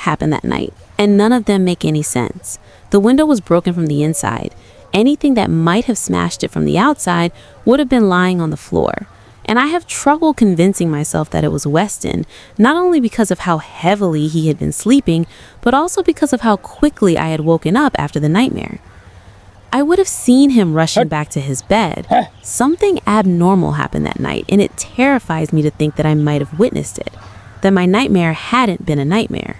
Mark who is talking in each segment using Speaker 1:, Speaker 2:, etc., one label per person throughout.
Speaker 1: happened that night, and none of them make any sense. The window was broken from the inside. Anything that might have smashed it from the outside would have been lying on the floor. And I have trouble convincing myself that it was Weston, not only because of how heavily he had been sleeping, but also because of how quickly I had woken up after the nightmare. I would have seen him rushing back to his bed. Something abnormal happened that night, and it terrifies me to think that I might have witnessed it, that my nightmare hadn't been a nightmare.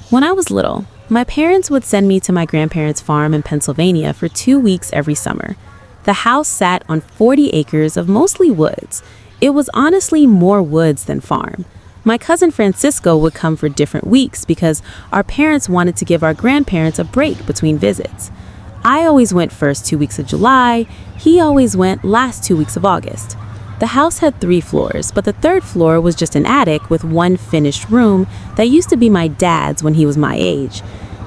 Speaker 1: When I was little, my parents would send me to my grandparents' farm in Pennsylvania for 2 weeks every summer. The house sat on 40 acres of mostly woods. It was honestly more woods than farm. My cousin Francisco would come for different weeks because our parents wanted to give our grandparents a break between visits. I always went first 2 weeks of July. He always went last 2 weeks of August. The house had 3 floors, but the 3rd floor was just an attic with one finished room that used to be my dad's when he was my age.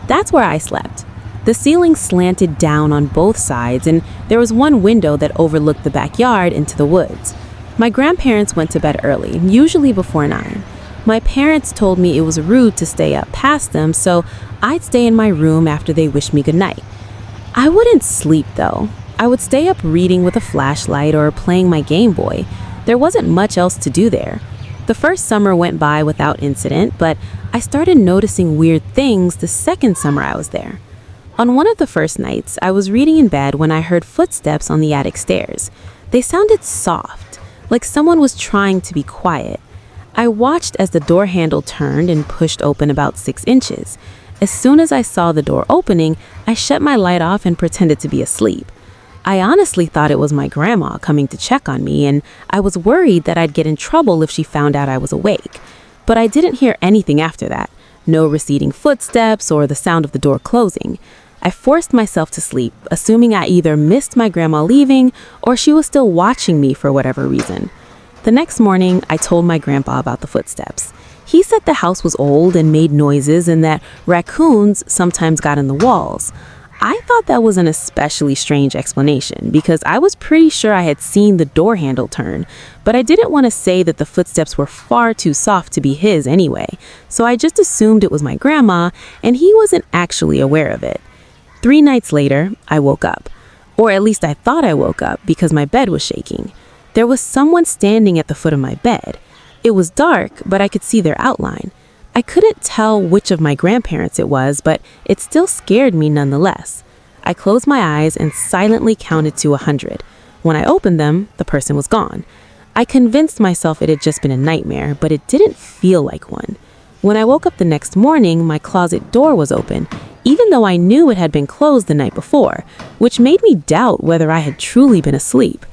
Speaker 1: That's where I slept. The ceiling slanted down on both sides, and there was one window that overlooked the backyard into the woods. My grandparents went to bed early, usually before 9. My parents told me it was rude to stay up past them, so I'd stay in my room after they wished me goodnight. I wouldn't sleep though. I would stay up reading with a flashlight or playing my Game Boy. There wasn't much else to do there. The first summer went by without incident, but I started noticing weird things the second summer I was there. On one of the first nights, I was reading in bed when I heard footsteps on the attic stairs. They sounded soft, like someone was trying to be quiet. I watched as the door handle turned and pushed open about 6 inches. As soon as I saw the door opening, I shut my light off and pretended to be asleep. I honestly thought it was my grandma coming to check on me, and I was worried that I'd get in trouble if she found out I was awake. But I didn't hear anything after that. No receding footsteps or the sound of the door closing. I forced myself to sleep, assuming I either missed my grandma leaving or she was still watching me for whatever reason. The next morning, I told my grandpa about the footsteps. He said the house was old and made noises and that raccoons sometimes got in the walls. I thought that was an especially strange explanation because I was pretty sure I had seen the door handle turn, but I didn't want to say that the footsteps were far too soft to be his anyway, so I just assumed it was my grandma and he wasn't actually aware of it. 3 nights later, I woke up. Or at least I thought I woke up because my bed was shaking. There was someone standing at the foot of my bed. It was dark, but I could see their outline. I couldn't tell which of my grandparents it was, but it still scared me nonetheless. I closed my eyes and silently counted to 100. When I opened them, the person was gone. I convinced myself it had just been a nightmare, but it didn't feel like one. When I woke up the next morning, my closet door was open, even though I knew it had been closed the night before, which made me doubt whether I had truly been asleep.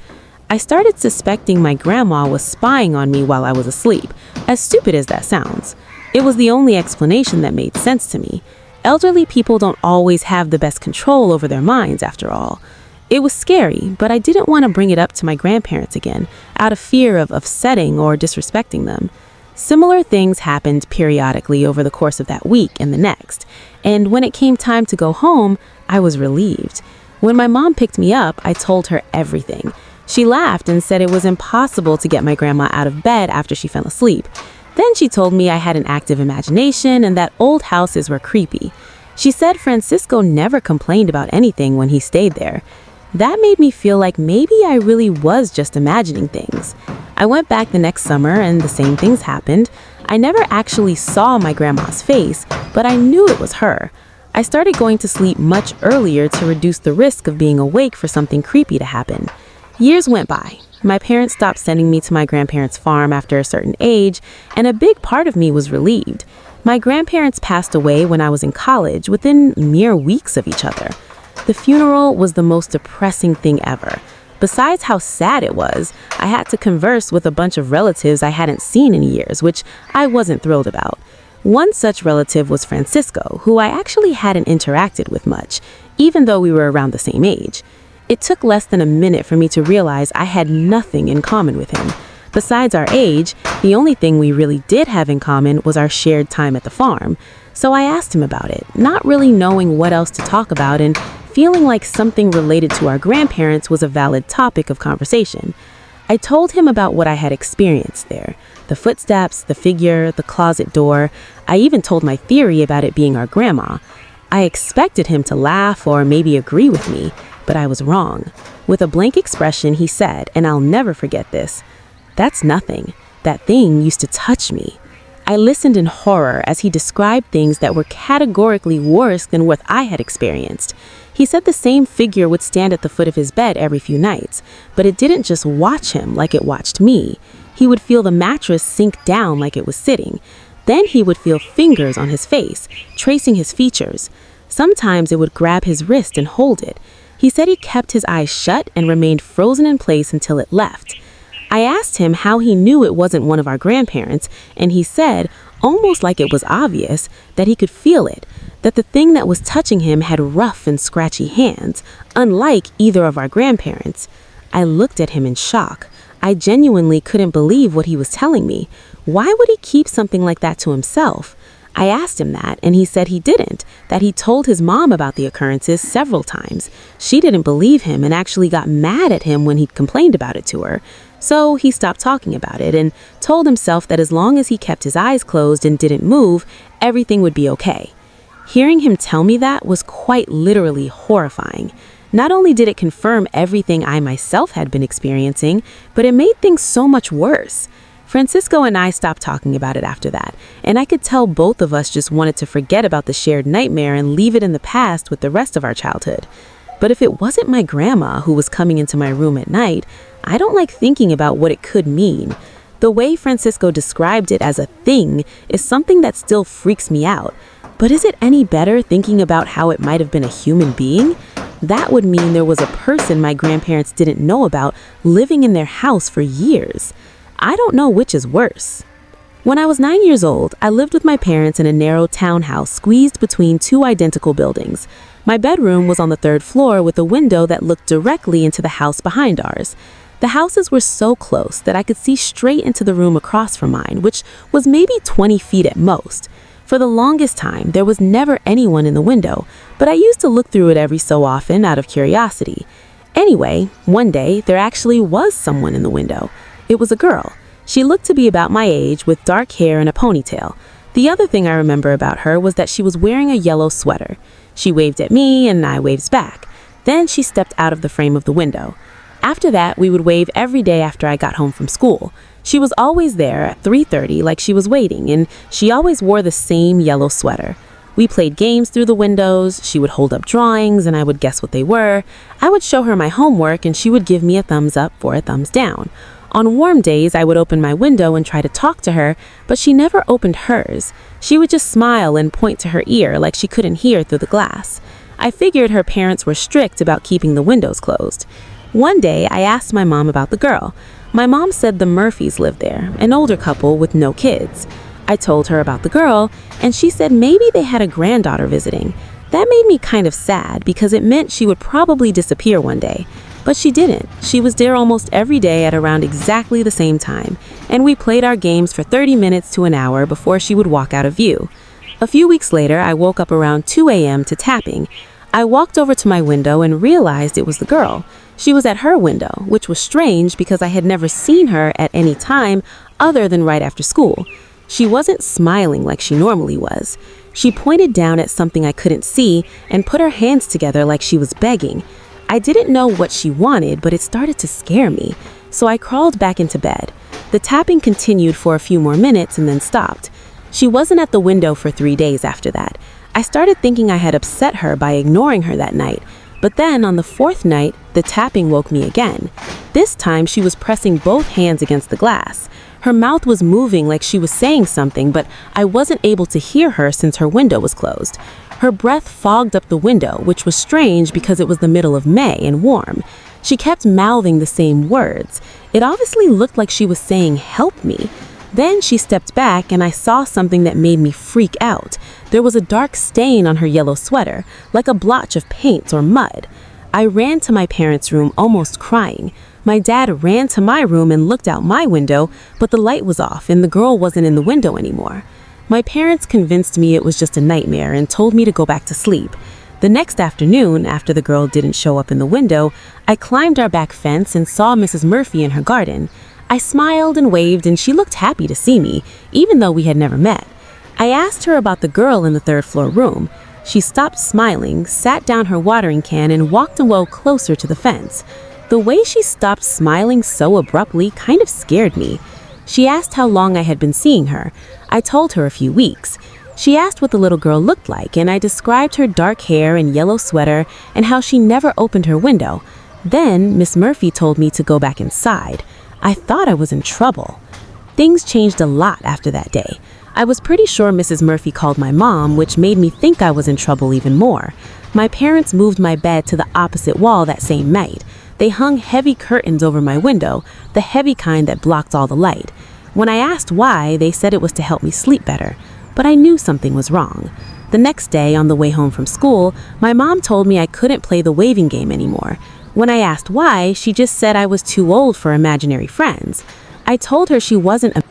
Speaker 1: I started suspecting my grandma was spying on me while I was asleep, as stupid as that sounds. It was the only explanation that made sense to me. Elderly people don't always have the best control over their minds, after all. It was scary, but I didn't want to bring it up to my grandparents again, out of fear of upsetting or disrespecting them. Similar things happened periodically over the course of that week and the next, and when it came time to go home, I was relieved. When my mom picked me up, I told her everything. She laughed and said it was impossible to get my grandma out of bed after she fell asleep. Then she told me I had an active imagination and that old houses were creepy. She said Francisco never complained about anything when he stayed there. That made me feel like maybe I really was just imagining things. I went back the next summer and the same things happened. I never actually saw my grandma's face, but I knew it was her. I started going to sleep much earlier to reduce the risk of being awake for something creepy to happen. Years went by. My parents stopped sending me to my grandparents' farm after a certain age, and a big part of me was relieved. My grandparents passed away when I was in college, within mere weeks of each other. The funeral was the most depressing thing ever. Besides how sad it was, I had to converse with a bunch of relatives I hadn't seen in years, which I wasn't thrilled about. One such relative was Francisco, who I actually hadn't interacted with much, even though we were around the same age. It took less than a minute for me to realize I had nothing in common with him. Besides our age, the only thing we really did have in common was our shared time at the farm. So I asked him about it, not really knowing what else to talk about and feeling like something related to our grandparents was a valid topic of conversation. I told him about what I had experienced there. The footsteps, the figure, the closet door. I even told my theory about it being our grandma. I expected him to laugh or maybe agree with me, but I was wrong. With a blank expression, he said, and I'll never forget this, "That's nothing. That thing used to touch me." I listened in horror as he described things that were categorically worse than what I had experienced. He said the same figure would stand at the foot of his bed every few nights, but it didn't just watch him like it watched me. He would feel the mattress sink down like it was sitting. Then he would feel fingers on his face, tracing his features. Sometimes it would grab his wrist and hold it. He said he kept his eyes shut and remained frozen in place until it left. I asked him how he knew it wasn't one of our grandparents, and he said, almost like it was obvious, that he could feel it, that the thing that was touching him had rough and scratchy hands, unlike either of our grandparents. I looked at him in shock. I genuinely couldn't believe what he was telling me. Why would he keep something like that to himself? I asked him that, and he said he didn't, that he told his mom about the occurrences several times. She didn't believe him and actually got mad at him when he complained about it to her. So he stopped talking about it and told himself that as long as he kept his eyes closed and didn't move, everything would be okay. Hearing him tell me that was quite literally horrifying. Not only did it confirm everything I myself had been experiencing, but it made things so much worse. Francisco and I stopped talking about it after that, and I could tell both of us just wanted to forget about the shared nightmare and leave it in the past with the rest of our childhood. But if it wasn't my grandma who was coming into my room at night, I don't like thinking about what it could mean. The way Francisco described it as a thing is something that still freaks me out. But is it any better thinking about how it might have been a human being? That would mean there was a person my grandparents didn't know about living in their house for years. I don't know which is worse. When I was 9 years old, I lived with my parents in a narrow townhouse squeezed between two identical buildings. My bedroom was on the third floor with a window that looked directly into the house behind ours. The houses were so close that I could see straight into the room across from mine, which was maybe 20 feet at most. For the longest time, there was never anyone in the window, but I used to look through it every so often out of curiosity. Anyway, one day, there actually was someone in the window. It was a girl. She looked to be about my age with dark hair and a ponytail. The other thing I remember about her was that she was wearing a yellow sweater. She waved at me and I waved back. Then she stepped out of the frame of the window. After that, we would wave every day after I got home from school. She was always there at 3:30 like she was waiting, and she always wore the same yellow sweater. We played games through the windows. She would hold up drawings and I would guess what they were. I would show her my homework and she would give me a thumbs up or a thumbs down. On warm days, I would open my window and try to talk to her, but she never opened hers. She would just smile and point to her ear like she couldn't hear through the glass. I figured her parents were strict about keeping the windows closed. One day, I asked my mom about the girl. My mom said the Murphys lived there, an older couple with no kids. I told her about the girl, and she said maybe they had a granddaughter visiting. That made me kind of sad because it meant she would probably disappear one day. But she didn't. She was there almost every day at around exactly the same time, and we played our games for 30 minutes to an hour before she would walk out of view. A few weeks later, I woke up around 2 a.m. to tapping. I walked over to my window and realized it was the girl. She was at her window, which was strange because I had never seen her at any time other than right after school. She wasn't smiling like she normally was. She pointed down at something I couldn't see and put her hands together like she was begging. I didn't know what she wanted, but it started to scare me, so I crawled back into bed. The tapping continued for a few more minutes and then stopped. She wasn't at the window for 3 days after that. I started thinking I had upset her by ignoring her that night, but then on the 4th night, the tapping woke me again. This time she was pressing both hands against the glass. Her mouth was moving like she was saying something, but I wasn't able to hear her since her window was closed. Her breath fogged up the window, which was strange because it was the middle of May and warm. She kept mouthing the same words. It obviously looked like she was saying, "Help me." Then she stepped back and I saw something that made me freak out. There was a dark stain on her yellow sweater, like a blotch of paint or mud. I ran to my parents' room almost crying. My dad ran to my room and looked out my window, but the light was off and the girl wasn't in the window anymore. My parents convinced me it was just a nightmare and told me to go back to sleep. The next afternoon, after the girl didn't show up in the window, I climbed our back fence and saw Mrs. Murphy in her garden. I smiled and waved and she looked happy to see me, even though we had never met. I asked her about the girl in the third floor room. She stopped smiling, sat down her watering can, and walked a well closer to the fence. The way she stopped smiling so abruptly kind of scared me. She asked how long I had been seeing her. I told her a few weeks. She asked what the little girl looked like, and I described her dark hair and yellow sweater and how she never opened her window. Then Miss Murphy told me to go back inside. I thought I was in trouble. Things changed a lot after that day. I was pretty sure Mrs. Murphy called my mom, which made me think I was in trouble even more. My parents moved my bed to the opposite wall that same night. They hung heavy curtains over my window, the heavy kind that blocked all the light. When I asked why, they said it was to help me sleep better. But I knew something was wrong. The next day, on the way home from school, my mom told me I couldn't play the waving game anymore. When I asked why, she just said I was too old for imaginary friends. I told her she wasn't a